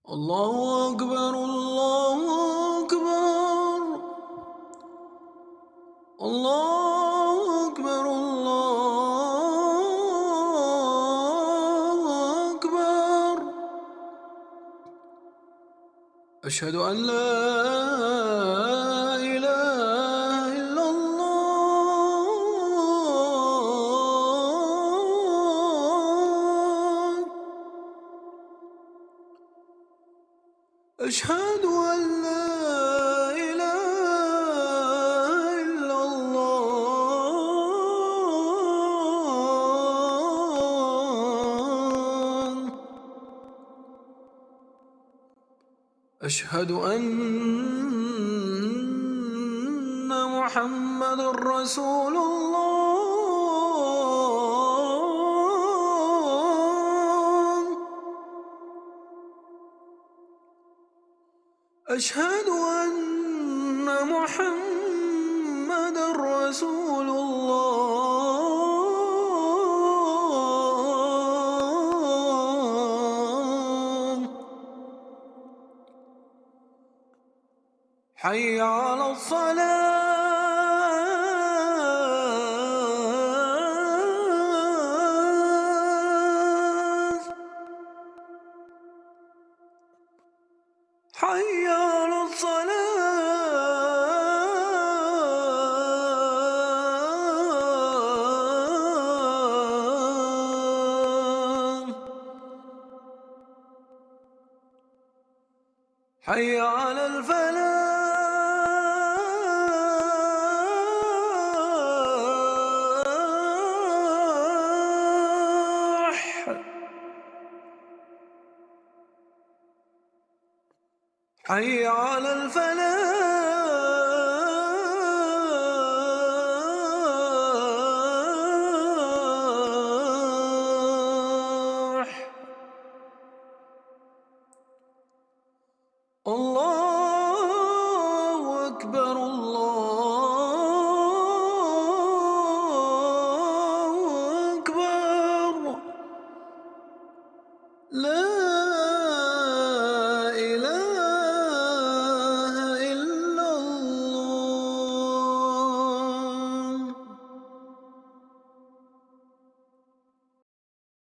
الله أكبر الله أكبر الله أكبر الله أكبر. أشهد أن لا إله إلا الله. أشهد أن لا إله إلا الله. أشهد أن محمد رسول الله. أشهد أن محمد رسول الله. حي على الصلاة. حي على الصلاة. حي على الفلاح. حي على الفلاح.